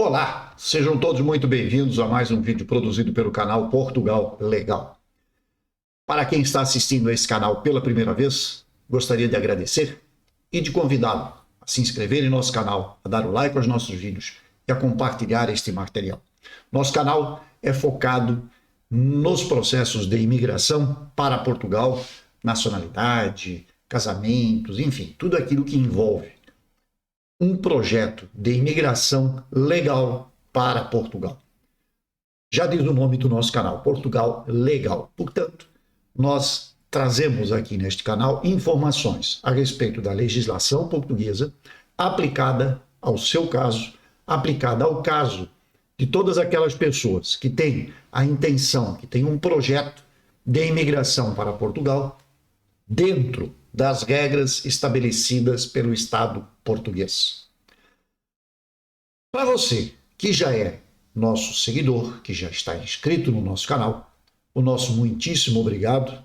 Olá, sejam todos muito bem-vindos a mais um vídeo produzido pelo canal Portugal Legal. Para quem está assistindo a esse canal pela primeira vez, gostaria de agradecer e de convidá-lo a se inscrever em nosso canal, a dar o like aos nossos vídeos e a compartilhar este material. Nosso canal é focado nos processos de imigração para Portugal, nacionalidade, casamentos, enfim, tudo aquilo que envolve um projeto de imigração legal para Portugal. Já diz o nome do nosso canal, Portugal Legal. Portanto, nós trazemos aqui neste canal informações a respeito da legislação portuguesa aplicada ao seu caso, aplicada ao caso de todas aquelas pessoas que têm a intenção, que têm um projeto de imigração para Portugal dentro das regras estabelecidas pelo Estado português. Para você que já é nosso seguidor, que já está inscrito no nosso canal, o nosso muitíssimo obrigado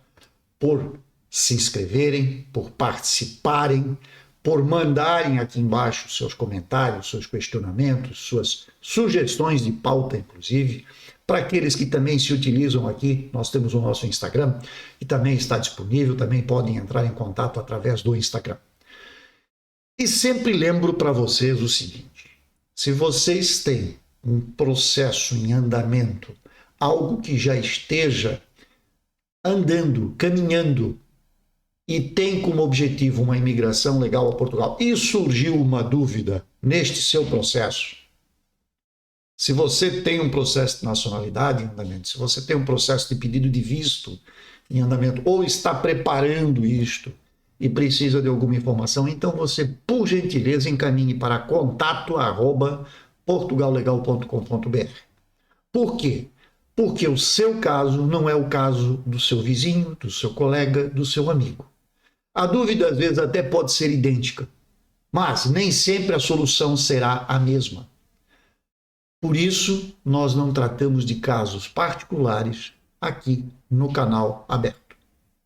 por se inscreverem, por participarem, por mandarem aqui embaixo seus comentários, seus questionamentos, suas sugestões de pauta, inclusive. Para aqueles que também se utilizam aqui, nós temos o nosso Instagram, que também está disponível, também podem entrar em contato através do Instagram. E sempre lembro para vocês o seguinte: se vocês têm um processo em andamento, algo que já esteja andando, caminhando, e tem como objetivo uma imigração legal a Portugal, e surgiu uma dúvida neste seu processo, se você tem um processo de nacionalidade em andamento, se você tem um processo de pedido de visto em andamento, ou está preparando isto e precisa de alguma informação, então você, por gentileza, encaminhe para contato@portugallegal.com.br. Por quê? Porque o seu caso não é o caso do seu vizinho, do seu colega, do seu amigo. A dúvida, às vezes, até pode ser idêntica, mas nem sempre a solução será a mesma. Por isso, nós não tratamos de casos particulares aqui no canal aberto,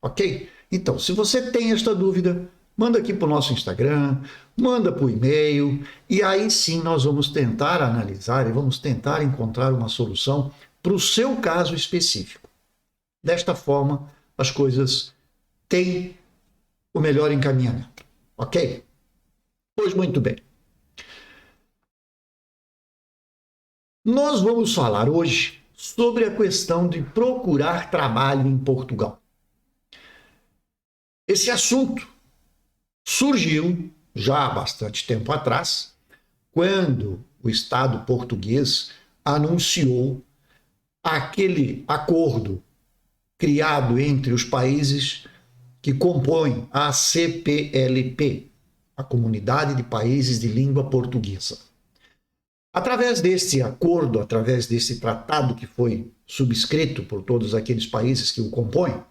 ok? Então, se você tem esta dúvida, manda aqui para o nosso Instagram, manda para o e-mail, e aí sim nós vamos tentar analisar e vamos tentar encontrar uma solução para o seu caso específico. Desta forma, as coisas têm o melhor encaminhamento, ok? Pois muito bem. Nós vamos falar hoje sobre a questão de procurar trabalho em Portugal. Esse assunto surgiu já há bastante tempo atrás, quando o Estado português anunciou aquele acordo criado entre os países que compõem a CPLP, a Comunidade de Países de Língua Portuguesa. Através desse acordo, através desse tratado que foi subscrito por todos aqueles países que o compõem,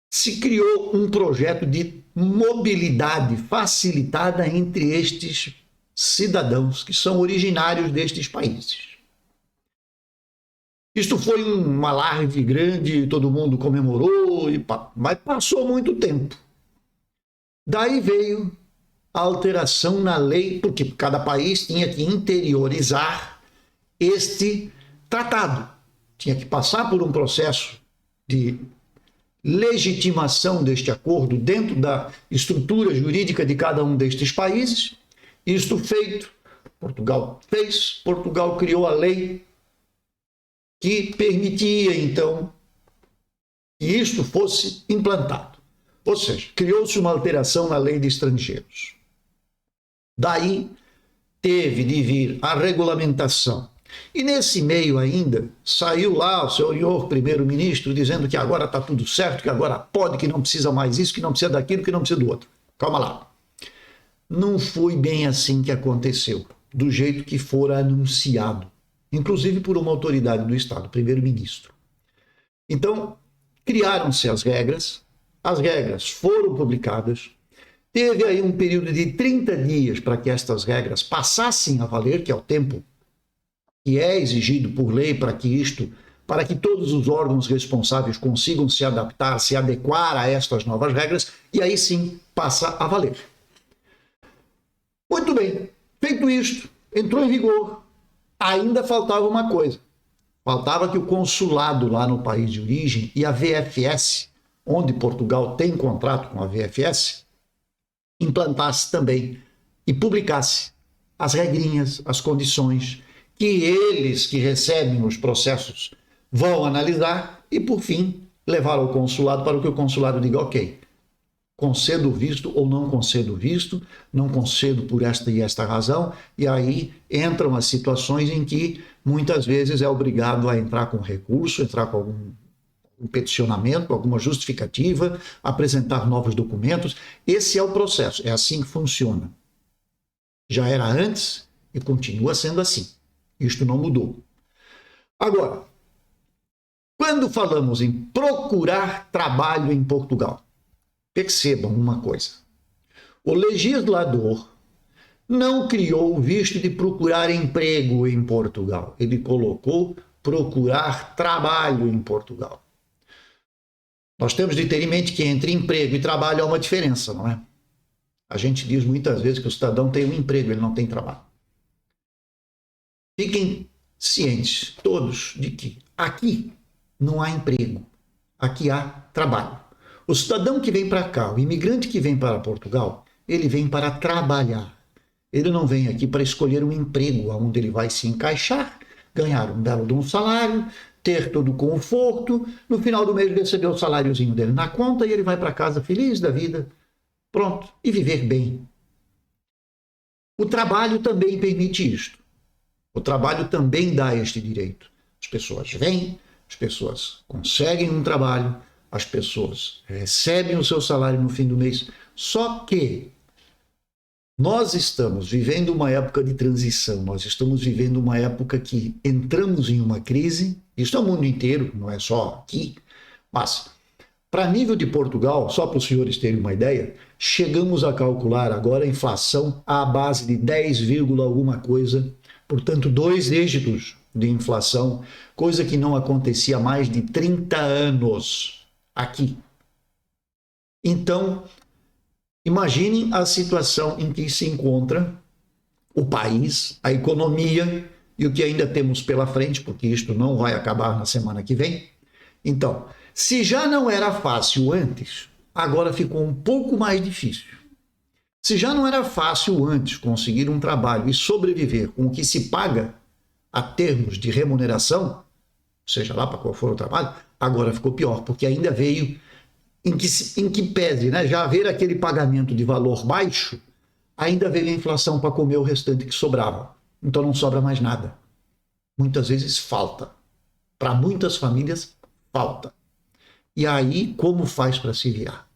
se criou um projeto de mobilidade facilitada entre estes cidadãos que são originários destes países. Isto foi um alarde grande, todo mundo comemorou, mas passou muito tempo. Daí veio a alteração na lei, porque cada país tinha que interiorizar este tratado. Tinha que passar por um processo de legitimação deste acordo dentro da estrutura jurídica de cada um destes países. Isto feito, Portugal fez, Portugal criou a lei que permitia, então, que isto fosse implantado. Ou seja, criou-se uma alteração na lei de estrangeiros. Daí teve de vir a regulamentação. E nesse meio ainda saiu lá o senhor primeiro-ministro dizendo que agora está tudo certo, que agora pode, que não precisa mais isso, que não precisa daquilo, que não precisa do outro. Calma lá. Não foi bem assim que aconteceu, do jeito que fora anunciado, inclusive por uma autoridade do Estado, primeiro-ministro. Então, criaram-se as regras foram publicadas. Teve aí um período de 30 dias para que estas regras passassem a valer, que é o tempo que é exigido por lei para que todos os órgãos responsáveis consigam se adaptar, se adequar a estas novas regras, e aí sim passa a valer. Muito bem, Feito isto, entrou em vigor, ainda faltava uma coisa. Faltava que o consulado lá no país de origem e a VFS, onde Portugal tem contrato com a VFS, implantasse também e publicasse as regrinhas, as condições que eles que recebem os processos vão analisar e, por fim, levar ao consulado para que o consulado diga, ok, concedo visto ou não concedo visto, não concedo por esta e esta razão, e aí entram as situações em que muitas vezes é obrigado a entrar com recurso, entrar com um peticionamento, alguma justificativa, apresentar novos documentos. Esse é o processo, é assim que funciona. Já era antes e continua sendo assim. Isto não mudou. Agora, quando falamos em procurar trabalho em Portugal, percebam uma coisa. O legislador não criou o visto de procurar emprego em Portugal. Ele colocou procurar trabalho em Portugal. Nós temos de ter em mente que entre emprego e trabalho há uma diferença, não é? A gente diz muitas vezes que o cidadão tem um emprego, ele não tem trabalho. Fiquem cientes, todos, de que aqui não há emprego, aqui há trabalho. O cidadão que vem para cá, o imigrante que vem para Portugal, ele vem para trabalhar. Ele não vem aqui para escolher um emprego onde ele vai se encaixar, ganhar um belo de um salário, ter todo o conforto, no final do mês receber o saláriozinho dele na conta e ele vai para casa feliz da vida, pronto, e viver bem. O trabalho também permite isto. O trabalho também dá este direito. As pessoas vêm, as pessoas conseguem um trabalho, as pessoas recebem o seu salário no fim do mês, só que nós estamos vivendo uma época de transição, nós estamos vivendo uma época que entramos em uma crise, isso é o mundo inteiro, não é só aqui, mas para nível de Portugal, só para os senhores terem uma ideia, chegamos a calcular agora a inflação à base de 10, alguma coisa, portanto 2 dígitos de inflação, coisa que não acontecia há mais de 30 anos. Aqui. Então, imaginem a situação em que se encontra o país, a economia e o que ainda temos pela frente, porque isto não vai acabar na semana que vem. Então, se já não era fácil antes, agora ficou um pouco mais difícil. Se já não era fácil antes conseguir um trabalho e sobreviver com o que se paga a termos de remuneração, seja lá para qual for o trabalho, agora ficou pior, porque ainda veio, em que pese, né, já haver aquele pagamento de valor baixo, ainda veio a inflação para comer o restante que sobrava. Então não sobra mais nada. Muitas vezes falta. Para muitas famílias, falta. E aí, como faz para se virar?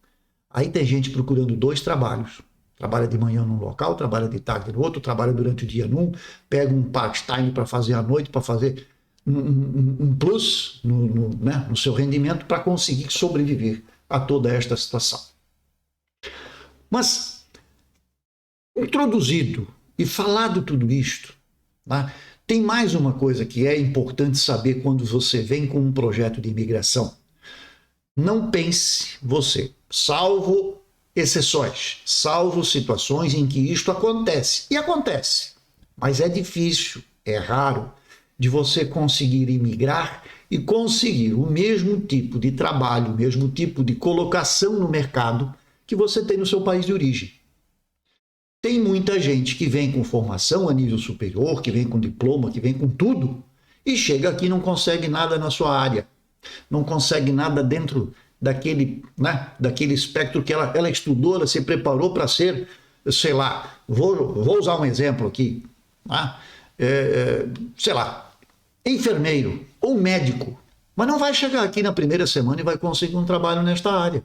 Aí tem gente procurando 2 trabalhos. Trabalha de manhã num local, trabalha de tarde no outro, trabalha durante o dia num, pega um part-time para fazer à noite, para fazer um plus no seu rendimento para conseguir sobreviver a toda esta situação. Mas, introduzido e falado tudo isto, tá? Tem mais uma coisa que é importante saber quando você vem com um projeto de imigração. Não pense você, salvo exceções, salvo situações em que isto acontece. E acontece, mas é difícil, é raro, de você conseguir imigrar e conseguir o mesmo tipo de trabalho, o mesmo tipo de colocação no mercado que você tem no seu país de origem. Tem muita gente que vem com formação a nível superior, que vem com diploma, que vem com tudo, e chega aqui e não consegue nada na sua área, não consegue nada dentro daquele espectro que ela estudou, ela se preparou para ser, sei lá, vou usar um exemplo aqui, sei lá, enfermeiro ou médico, mas não vai chegar aqui na primeira semana e vai conseguir um trabalho nesta área.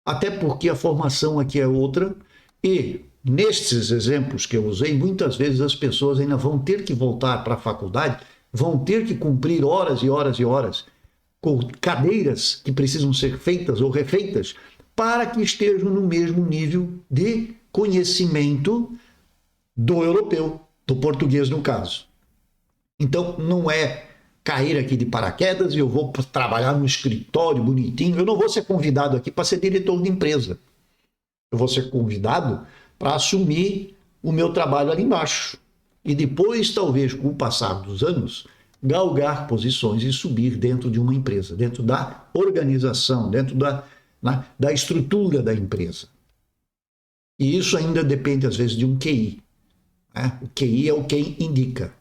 Até porque a formação aqui é outra e nestes exemplos que eu usei, muitas vezes as pessoas ainda vão ter que voltar para a faculdade, vão ter que cumprir horas e horas e horas com cadeiras que precisam ser feitas ou refeitas para que estejam no mesmo nível de conhecimento do europeu, do português no caso. Então, não é cair aqui de paraquedas e eu vou trabalhar no escritório bonitinho. Eu não vou ser convidado aqui para ser diretor de empresa. Eu vou ser convidado para assumir o meu trabalho ali embaixo. E depois, talvez, com o passar dos anos, galgar posições e subir dentro de uma empresa, dentro da organização, dentro da estrutura da empresa. E isso ainda depende, às vezes, de um QI. Né? O QI é o quem indica.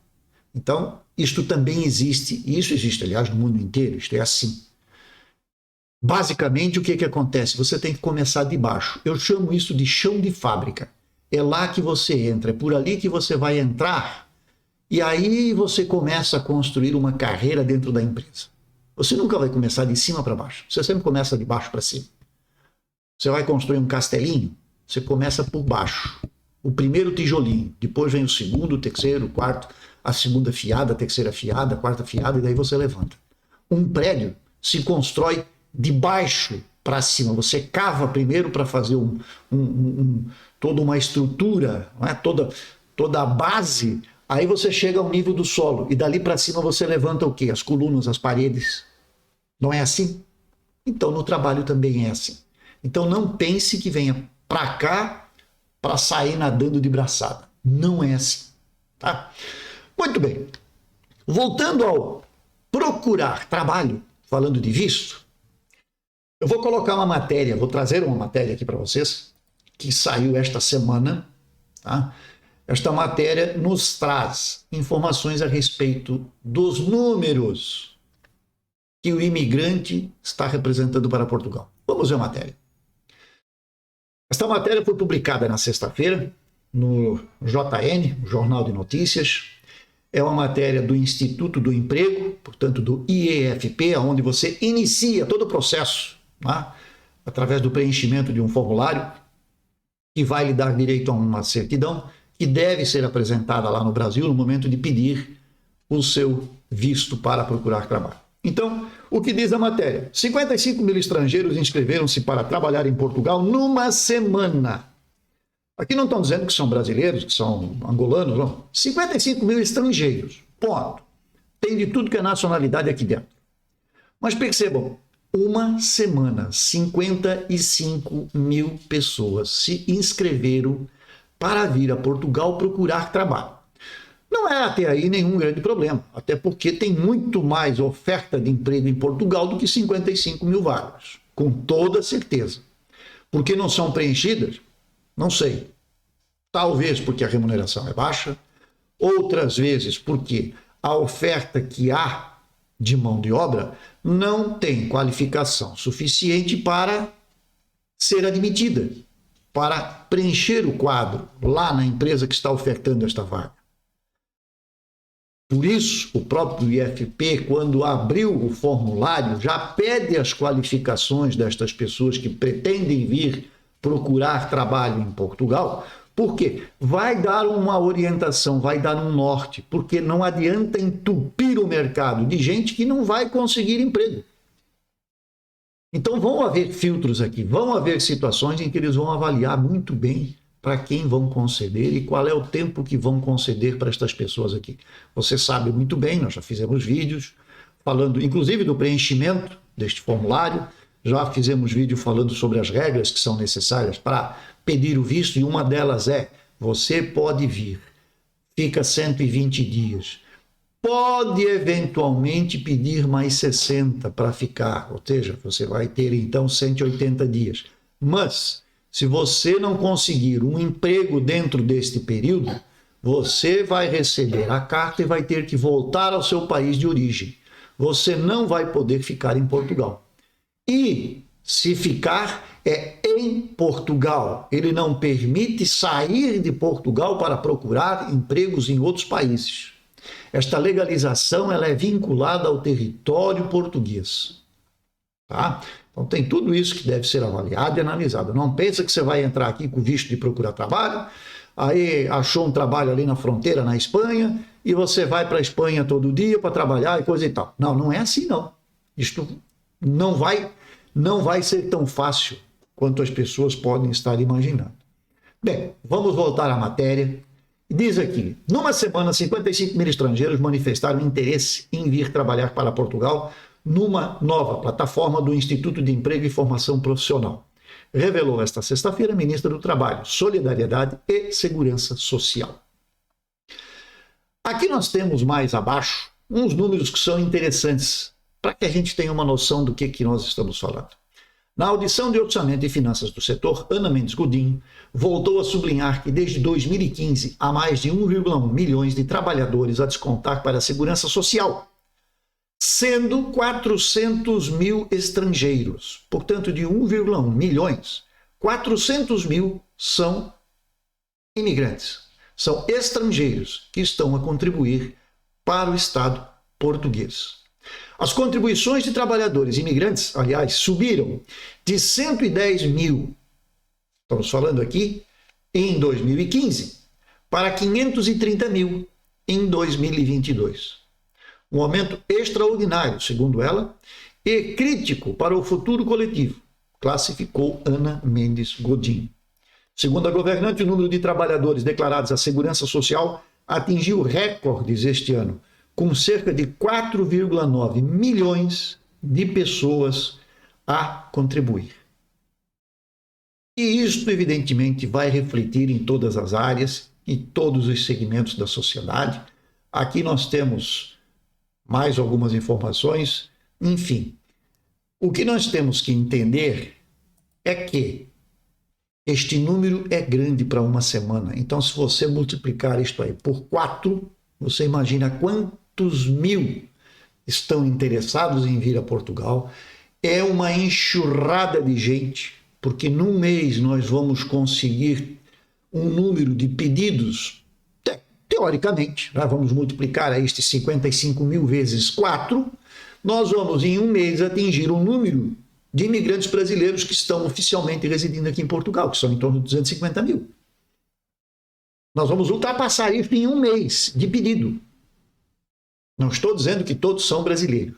Então, isto também existe, e isso existe, aliás, no mundo inteiro, isto é assim. Basicamente, o que acontece? Você tem que começar de baixo. Eu chamo isso de chão de fábrica. É lá que você entra, é por ali que você vai entrar, e aí você começa a construir uma carreira dentro da empresa. Você nunca vai começar de cima para baixo, você sempre começa de baixo para cima. Você vai construir um castelinho, você começa por baixo. O primeiro tijolinho, depois vem o segundo, o terceiro, o quarto, a segunda fiada, a terceira fiada, a quarta fiada, e daí você levanta. Um prédio se constrói de baixo para cima. Você cava primeiro para fazer toda uma estrutura, não é? toda a base, aí você chega ao nível do solo, e dali para cima você levanta o quê? As colunas, as paredes. Não é assim? Então no trabalho também é assim. Então não pense que venha para cá para sair nadando de braçada. Não é assim. Tá? Muito bem. Voltando ao procurar trabalho, falando de visto, eu vou colocar uma matéria, vou trazer uma matéria aqui para vocês, que saiu esta semana. Tá? Esta matéria nos traz informações a respeito dos números que o imigrante está representando para Portugal. Vamos ver a matéria. Esta matéria foi publicada na sexta-feira no JN, Jornal de Notícias. É uma matéria do Instituto do Emprego, portanto do IEFP, onde você inicia todo o processo, tá? Através do preenchimento de um formulário que vai lhe dar direito a uma certidão que deve ser apresentada lá no Brasil no momento de pedir o seu visto para procurar trabalho. Então, o que diz a matéria? 55 mil estrangeiros inscreveram-se para trabalhar em Portugal numa semana. Aqui não estão dizendo que são brasileiros, que são angolanos, não. 55 mil estrangeiros, ponto. Tem de tudo que é nacionalidade aqui dentro. Mas percebam, uma semana, 55 mil pessoas se inscreveram para vir a Portugal procurar trabalho. Não é até aí nenhum grande problema, até porque tem muito mais oferta de emprego em Portugal do que 55 mil vagas, com toda certeza. Por que não são preenchidas? Não sei. Talvez porque a remuneração é baixa, outras vezes porque a oferta que há de mão de obra não tem qualificação suficiente para ser admitida, para preencher o quadro lá na empresa que está ofertando esta vaga. Por isso, o próprio IFP, quando abriu o formulário, já pede as qualificações destas pessoas que pretendem vir procurar trabalho em Portugal, porque vai dar uma orientação, vai dar um norte, porque não adianta entupir o mercado de gente que não vai conseguir emprego. Então vão haver filtros aqui, vão haver situações em que eles vão avaliar muito bem para quem vão conceder e qual é o tempo que vão conceder para estas pessoas aqui. Você sabe muito bem, nós já fizemos vídeos falando, inclusive, do preenchimento deste formulário, já fizemos vídeo falando sobre as regras que são necessárias para pedir o visto, e uma delas é, você pode vir, fica 120 dias, pode eventualmente pedir mais 60 para ficar, ou seja, você vai ter então 180 dias. Mas, se você não conseguir um emprego dentro deste período, você vai receber a carta e vai ter que voltar ao seu país de origem. Você não vai poder ficar em Portugal. E, se ficar, é em Portugal. Ele não permite sair de Portugal para procurar empregos em outros países. Esta legalização ela é vinculada ao território português. Tá? Então tem tudo isso que deve ser avaliado e analisado. Não pensa que você vai entrar aqui com visto de procurar trabalho, aí achou um trabalho ali na fronteira, na Espanha, e você vai para a Espanha todo dia para trabalhar e coisa e tal. Não, não é assim não. Isto não vai ser tão fácil quanto as pessoas podem estar imaginando. Bem, vamos voltar à matéria. Diz aqui, numa semana, 55 mil estrangeiros manifestaram interesse em vir trabalhar para Portugal numa nova plataforma do Instituto de Emprego e Formação Profissional. revelou esta sexta-feira a ministra do Trabalho, Solidariedade e Segurança Social. Aqui nós temos mais abaixo uns números que são interessantes para que a gente tenha uma noção do que nós estamos falando. Na audição de Orçamento e Finanças do setor, Ana Mendes Godinho voltou a sublinhar que desde 2015 há mais de 1,1 milhões de trabalhadores a descontar para a Segurança Social, sendo 400 mil estrangeiros. Portanto, de 1,1 milhões, 400 mil são imigrantes, são estrangeiros que estão a contribuir para o Estado português. As contribuições de trabalhadores imigrantes, aliás, subiram de 110 mil, estamos falando aqui, em 2015, para 530 mil em 2022. Um aumento extraordinário, segundo ela, e crítico para o futuro coletivo, classificou Ana Mendes Godinho. Segundo a governante, o número de trabalhadores declarados à Segurança Social atingiu recordes este ano, com cerca de 4,9 milhões de pessoas a contribuir. E isto, evidentemente, vai refletir em todas as áreas e todos os segmentos da sociedade. Aqui nós temos mais algumas informações. Enfim, o que nós temos que entender é que este número é grande para uma semana. Então, se você multiplicar isto aí por 4, você imagina quantos mil estão interessados em vir a Portugal. É uma enxurrada de gente, porque num mês nós vamos conseguir um número de pedidos, teoricamente, vamos multiplicar estes 55 mil vezes 4, nós vamos em um mês atingir um número de imigrantes brasileiros que estão oficialmente residindo aqui em Portugal, que são em torno de 250 mil. Nós vamos ultrapassar isso em um mês de pedido. Não estou dizendo que todos são brasileiros.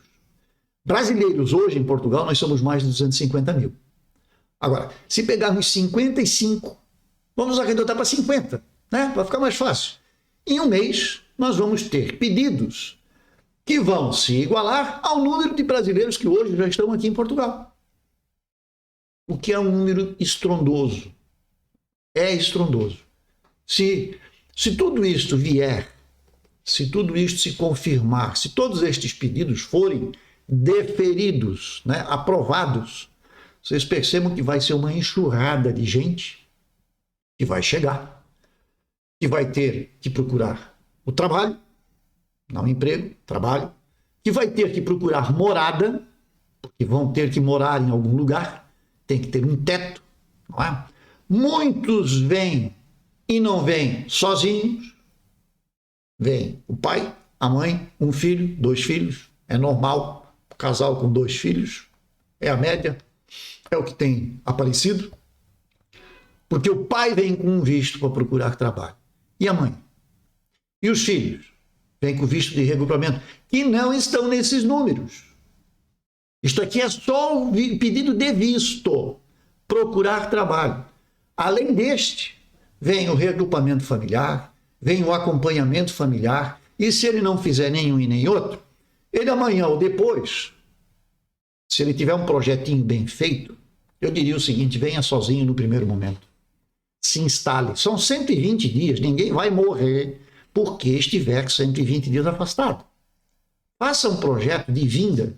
Brasileiros hoje em Portugal nós somos mais de 250 mil. Agora, se pegarmos 55, vamos arredondar para 50, né? Para ficar mais fácil. Em um mês nós vamos ter pedidos que vão se igualar ao número de brasileiros que hoje já estão aqui em Portugal. O que é um número estrondoso. É estrondoso. Se tudo isto vier, se tudo isto se confirmar, se todos estes pedidos forem deferidos, né, aprovados, vocês percebam que vai ser uma enxurrada de gente que vai chegar, que vai ter que procurar o trabalho, não emprego, trabalho, que vai ter que procurar morada, porque vão ter que morar em algum lugar, tem que ter um teto, não é? Muitos vêm e não vêm sozinhos, vem o pai, a mãe, um filho, 2 filhos, é normal, casal com 2 filhos, é a média, é o que tem aparecido, porque o pai vem com um visto para procurar trabalho, e a mãe, e os filhos, vêm com visto de regrupamento, que não estão nesses números. Isto aqui é só o pedido de visto, procurar trabalho. Além deste, vem o regrupamento familiar, vem o acompanhamento familiar, e se ele não fizer nenhum e nem outro, ele amanhã ou depois, se ele tiver um projetinho bem feito, eu diria o seguinte: venha sozinho no primeiro momento. Se instale. São 120 dias, ninguém vai morrer porque estiver 120 dias afastado. Faça um projeto de vinda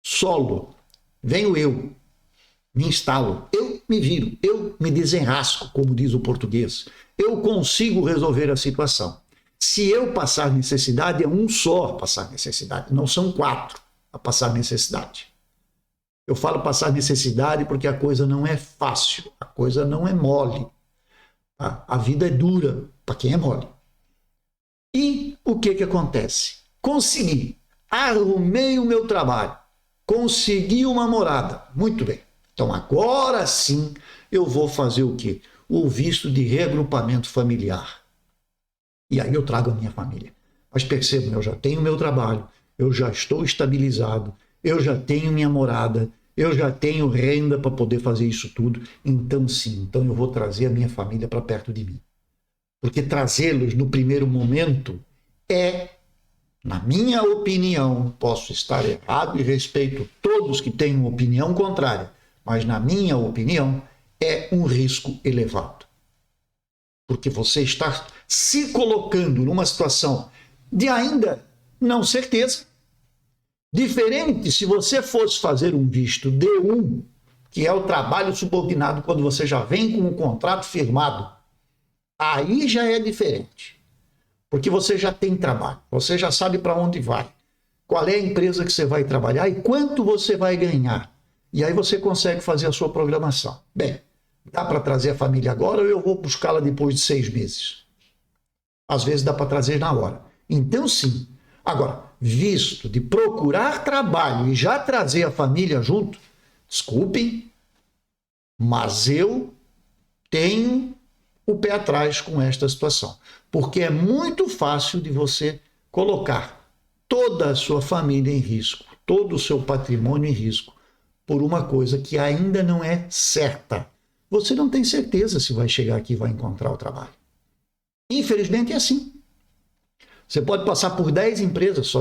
solo. Venho eu, me instalo, eu me viro, eu me desenrasco, como diz o português. Eu consigo resolver a situação. Se eu passar necessidade, é um só passar necessidade, não são 4 a passar necessidade. Eu falo passar necessidade porque a coisa não é fácil, a coisa não é mole. A vida é dura para quem é mole. E o que acontece? Consegui, arrumei o meu trabalho, consegui uma morada, muito bem. Então agora sim eu vou fazer o quê? O visto de regrupamento familiar. E aí eu trago a minha família. Mas percebam, eu já tenho meu trabalho, eu já estou estabilizado, eu já tenho minha morada, eu já tenho renda para poder fazer isso tudo. Então sim, então eu vou trazer a minha família para perto de mim. Porque trazê-los no primeiro momento é, na minha opinião, posso estar errado e respeito todos que têm uma opinião contrária, mas na minha opinião é um risco elevado. Porque você está se colocando numa situação de ainda não certeza. Diferente se você fosse fazer um visto D1, que é o trabalho subordinado quando você já vem com um contrato firmado. Aí já é diferente. Porque você já tem trabalho, você já sabe para onde vai, qual é a empresa que você vai trabalhar e quanto você vai ganhar. E aí você consegue fazer a sua programação. Bem, dá para trazer a família agora ou eu vou buscá-la depois de 6 meses? Às vezes dá para trazer na hora. Então, sim. Agora, visto de procurar trabalho e já trazer a família junto, desculpem, mas eu tenho o pé atrás com esta situação. Porque é muito fácil de você colocar toda a sua família em risco, todo o seu patrimônio em risco, por uma coisa que ainda não é certa. Você não tem certeza se vai chegar aqui e vai encontrar o trabalho. Infelizmente é assim. Você pode passar por 10 empresas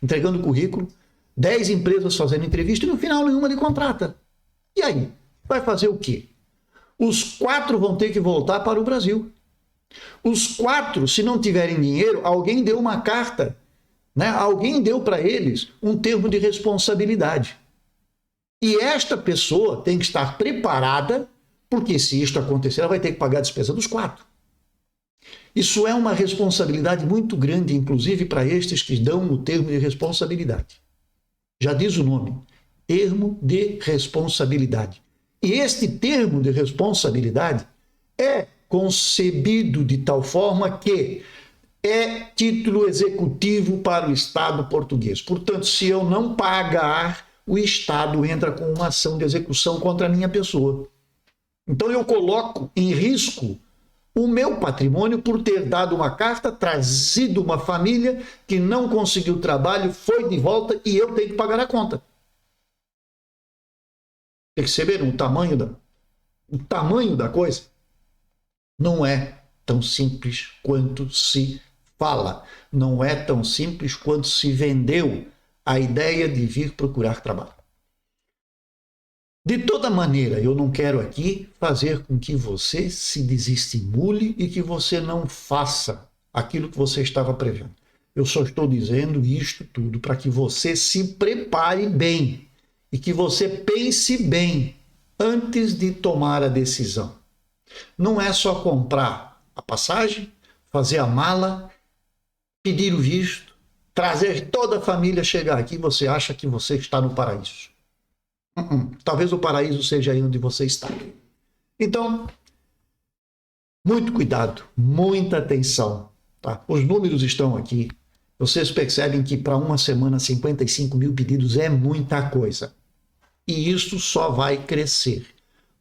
entregando currículo, 10 empresas fazendo entrevista e no final nenhuma lhe contrata. E aí? Vai fazer o quê? Os 4 vão ter que voltar para o Brasil. Os 4, se não tiverem dinheiro, alguém deu uma carta, né? Alguém deu para eles um termo de responsabilidade. E esta pessoa tem que estar preparada, porque se isto acontecer, ela vai ter que pagar a despesa dos 4. Isso é uma responsabilidade muito grande, inclusive para estes que dão o termo de responsabilidade. Já diz o nome, termo de responsabilidade. E este termo de responsabilidade é concebido de tal forma que é título executivo para o Estado português. Portanto, se eu não pagar, o Estado entra com uma ação de execução contra a minha pessoa. Então eu coloco em risco o meu patrimônio por ter dado uma carta, trazido uma família que não conseguiu trabalho, foi de volta e eu tenho que pagar a conta. Perceberam o tamanho da coisa? Não é tão simples quanto se fala. Não é tão simples quanto se vendeu a ideia de vir procurar trabalho. De toda maneira, eu não quero aqui fazer com que você se desestimule e que você não faça aquilo que você estava prevendo. Eu só estou dizendo isto tudo para que você se prepare bem e que você pense bem antes de tomar a decisão. Não é só comprar a passagem, fazer a mala, pedir o visto, trazer toda a família, chegar aqui e você acha que você está no paraíso. Talvez o paraíso seja aí onde você está. Então, muito cuidado, muita atenção. Tá? Os números estão aqui. Vocês percebem que para uma semana 55 mil pedidos é muita coisa. E isso só vai crescer,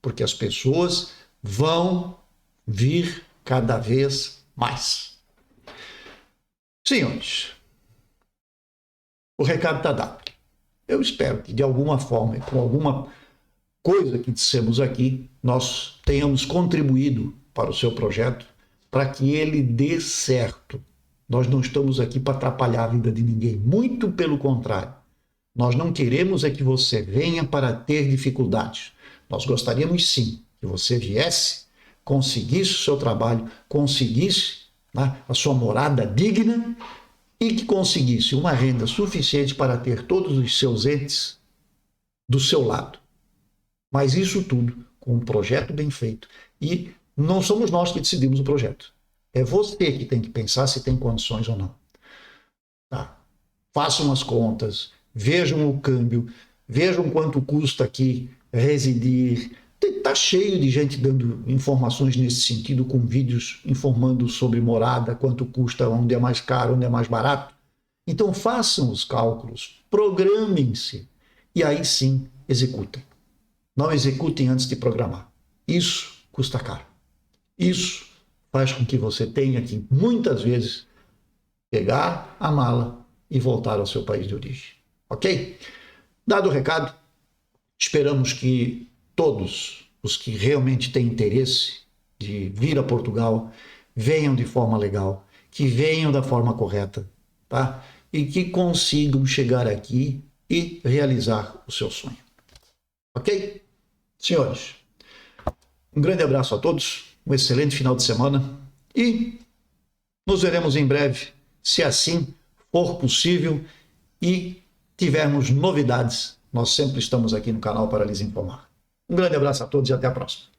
porque as pessoas vão vir cada vez mais. Senhores, o recado está dado. Eu espero que, de alguma forma, com alguma coisa que dissemos aqui, nós tenhamos contribuído para o seu projeto, para que ele dê certo. Nós não estamos aqui para atrapalhar a vida de ninguém, muito pelo contrário. Nós não queremos é que você venha para ter dificuldades. Nós gostaríamos sim que você viesse, conseguisse o seu trabalho, conseguisse, né, a sua morada digna, e que conseguisse uma renda suficiente para ter todos os seus entes do seu lado. Mas isso tudo com um projeto bem feito. E não somos nós que decidimos o projeto. É você que tem que pensar se tem condições ou não. Tá? Façam as contas, vejam o câmbio, vejam quanto custa aqui residir. Está cheio de gente dando informações nesse sentido, com vídeos informando sobre morada, quanto custa, onde é mais caro, onde é mais barato. Então façam os cálculos, programem-se e aí sim executem. Não executem antes de programar. Isso custa caro. Isso faz com que você tenha que, muitas vezes, pegar a mala e voltar ao seu país de origem. Ok? Dado o recado, esperamos que todos os que realmente têm interesse de vir a Portugal venham de forma legal, que venham da forma correta, tá? E que consigam chegar aqui e realizar o seu sonho. Ok? Senhores, um grande abraço a todos, um excelente final de semana e nos veremos em breve, se assim for possível e tivermos novidades. Nós sempre estamos aqui no canal para lhes informar. Um grande abraço a todos e até a próxima.